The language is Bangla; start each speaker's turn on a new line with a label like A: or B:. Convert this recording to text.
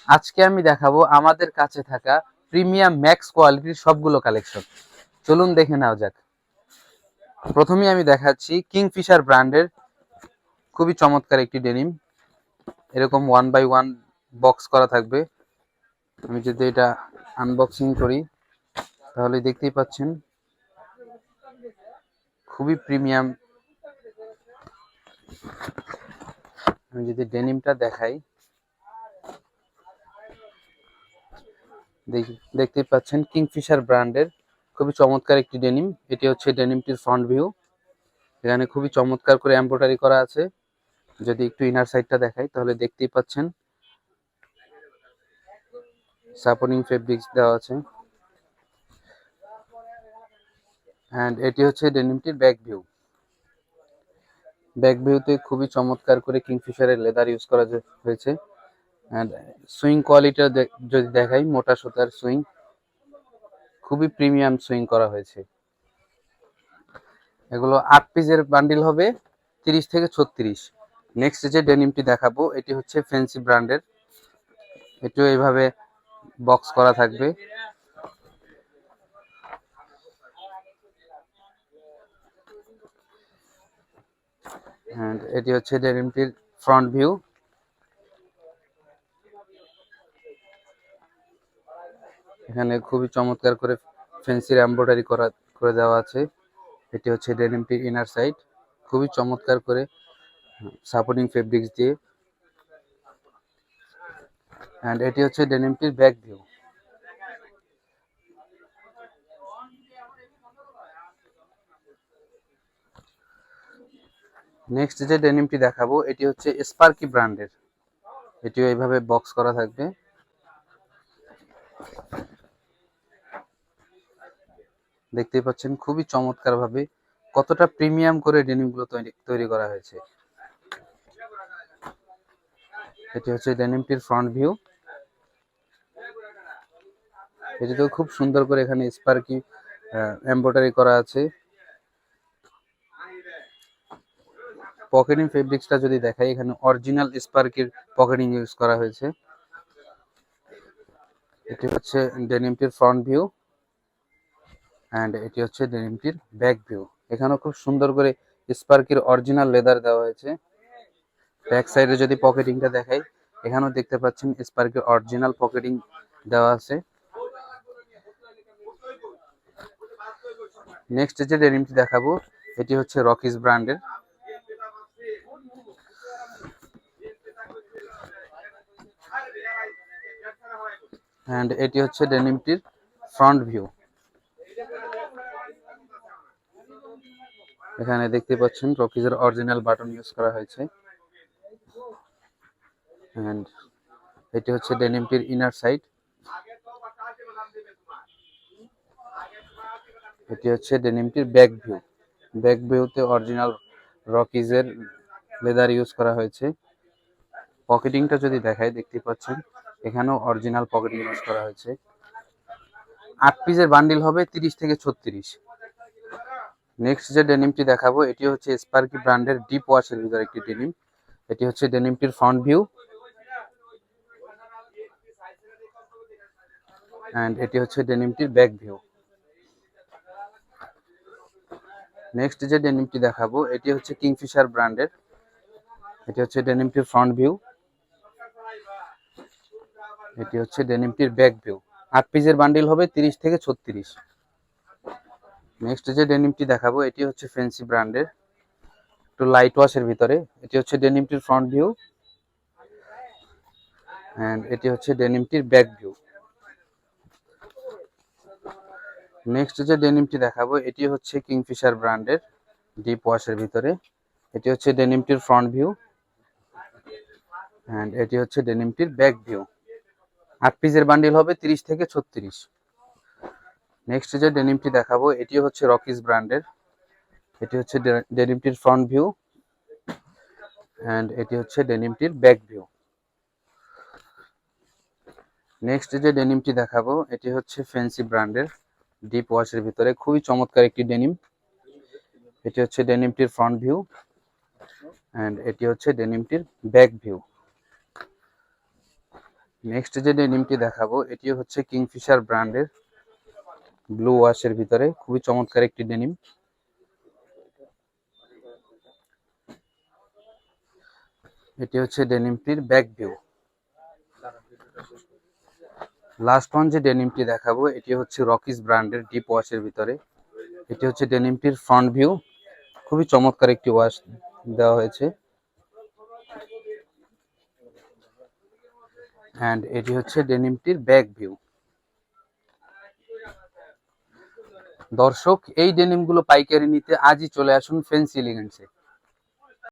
A: আজকে আমি দেখাবো আমাদের কাছে থাকা প্রিমিয়াম ম্যাক্স কোয়ালিটির সবগুলো কালেকশন। চলুন দেখে নেওয়া যাক। প্রথমেই আমি দেখাচ্ছি কিংফিশার ব্র্যান্ডের খুবই চমৎকার একটি ডেনিম। এরকম 1 বাই 1 বক্স করা থাকবে। আমি যদি এটা আনবক্সিং করি তাহলে দেখতেই পাচ্ছেন খুবই প্রিমিয়াম। আমি যদি ডেনিমটা দেখাই, দেখতেই পাচ্ছেন কিংফিশার ব্র্যান্ডের খুবই চমৎকার একটি ডেনিম। এটি হচ্ছে ডেনিমটির ফ্রন্ট ভিউ। এখানে খুবই চমৎকার করে এমব্রয়ডারি করা আছে। যদি একটু ইনার সাইডটা দেখাই তাহলে দেখতেই পাচ্ছেন সাপোর্টিং ফেব্রিক্স দেওয়া আছে। এন্ড এটি হচ্ছে ডেনিমটির ব্যাক ভিউ। ব্যাক ভিউতে খুবই চমৎকার করে কিংফিশারের লেদার ইউজ করা হয়েছে। এন্ড সুইং কোয়ালিটিটা যদি দেখাই, মোটা সুতার সুইং, খুবই প্রিমিয়াম সুইং করা হয়েছে। এগুলো 8 পিসের বান্ডিল হবে, 30 থেকে 36। নেক্সট যে ডেনিমটি দেখাবো এটি হচ্ছে ফ্যান্সি ব্র্যান্ডের। এটিও এইভাবে বক্স করা থাকবে। এন্ড এটি হচ্ছে ডেনিমটির ফ্রন্ট ভিউ। এখানে খুবই চমৎকার করে ফ্যান্সির এমব্রয়ডারি করে দেওয়া আছে। এটি হচ্ছে ডেনিমটির ইনার সাইড, খুবই চমৎকার করে সাপোর্টিং ফেব্রিক্স দিয়ে। এন্ড এটি হচ্ছে ডেনিমটির ব্যাক ভিউ। নেক্সট যে ডেনিমটি দেখাবো এটি হচ্ছে স্পার্কি ব্র্যান্ডের। এটিও এইভাবে বক্স করা থাকবে। দেখতেই পাচ্ছেন খুবই চমৎকার ভাবে কতটা প্রিমিয়াম করে ডেনিমগুলো তৈরি করা হয়েছে। এটি হচ্ছে ডেনিমটির ফ্রন্ট ভিউ। এটিতেও খুব সুন্দর করে এখানে স্পার্কি এমব্রয়ডারি করা আছে। পকেটিং ফেব্রিক্সটা যদি দেখাই, এখানে অরিজিনাল স্পার্কির পকেটিং ইউজ করা হয়েছে। এটি হচ্ছে ডেনিমটির ফ্রন্ট ভিউ। এন্ড এটি হচ্ছে ডেনিমটির ব্যাক ভিউ। এখানেও খুব সুন্দর করে স্পার্কির অরিজিনাল লেদার দেওয়া হয়েছে। ব্যাক সাইডে যদি পকেটিংটা দেখাই, এখানেও দেখতে পাচ্ছেন স্পার্কির অরিজিনাল পকেটিং দেওয়া আছে। নেক্সট যে ডেনিমটি দেখাবো এটি হচ্ছে রকিস ব্র্যান্ডের। এন্ড এটি হচ্ছে ডেনিমটির ফ্রন্ট ভিউ। এখানে দেখতে পাচ্ছেন রকিজের অরিজিনাল বাটন ইউজ করা হয়েছে। এন্ড এটি হচ্ছে ডেনিমটির ইনার সাইড। এটি হচ্ছে ডেনিমটির ব্যাক ভিউ। ব্যাক ভিউতে অরিজিনাল রকিজের লেদার ইউজ করা হয়েছে। পকেটিংটা যদি দেখাই, দেখতে পাচ্ছেন এখানেও অরিজিনাল পকেটিং ইউজ করা হয়েছে। 8 পিসের বান্ডিল হবে, 30 থেকে 36। নেক্সট যে ডেনিমটি দেখাবো এটি হচ্ছে স্পার্কি ব্র্যান্ডের ডিপ ওয়াশের ভিতরে একটি ডেনিম। এটি হচ্ছে ডেনিমটির ফ্রন্ট ভিউ। এন্ড এটি হচ্ছে ডেনিমটির ব্যাক ভিউ। নেক্সট যে ডেনিমটি দেখাবো এটি হচ্ছে কিংফিশার ব্র্যান্ডের। এটি হচ্ছে ডেনিমটির ফ্রন্ট ভিউ। এটি হচ্ছে ডেনিমটির ব্যাক ভিউ। 8 পিসের বান্ডিল হবে, 30 থেকে 36। নেক্সট যে ডেনিমটি দেখাবো এটি হচ্ছে ফ্যান্সি ব্র্যান্ডের, একটু লাইট ওয়াশের ভিতরে। এটি হচ্ছে ডেনিমটির ফ্রন্ট ভিউ। এন্ড এটি হচ্ছে ডেনিমটির ব্যাক ভিউ। নেক্সট যে ডেনিমটি দেখাবো এটি হচ্ছে কিংফিশার ব্র্যান্ডের ডিপ ওয়াশের ভিতরে। এটি হচ্ছে ডেনিমটির ফ্রন্ট ভিউ। এন্ড এটি হচ্ছে ডেনিমটির ব্যাক ভিউ। 8 পিসের বান্ডিল হবে, 30 থেকে 36। নেক্সট যে ডেনিমটি দেখাবো এটি হচ্ছে রকিস ব্র্যান্ডের। এটি হচ্ছে ডেনিমটির ফ্রন্ট ভিউ। এন্ড এটি হচ্ছে ডেনিমটির ব্যাক ভিউ। নেক্সট যে ডেনিমটি দেখাবো এটি হচ্ছে ফ্যান্সি ব্র্যান্ডের ডিপ ওয়াশের ভিতরে, খুবই চমৎকার একটি ডেনিম। এটি হচ্ছে ডেনিমটির ফ্রন্ট ভিউ। এন্ড এটি হচ্ছে ডেনিমটির ব্যাক ভিউ। নেক্সট যে ডেনিমটি দেখাবো এটি হচ্ছে কিংফিশার ব্র্যান্ডের ব্লু ওয়াশের ভিতরে খুবই চমৎকার একটি ডেনিম। এটি হচ্ছে ডেনিমটির ব্যাক ভিউ। লাস্ট ওয়ান যে ডেনিমটি দেখাবো এটি হচ্ছে রকিস ব্র্যান্ডের ডিপ ওয়াশের ভিতরে। এটি হচ্ছে ডেনিমটির ফ্রন্ট ভিউ, খুবই চমৎকার একটি ওয়াশ দেওয়া হয়েছে। অ্যান্ড এটি হচ্ছে ডেনিমটির ব্যাক ভিউ। দর্শক, এই ডেনিমগুলো পাইকারি নিতে আজই চলে আসুন ফ্যান্সি এলিগেন্সে।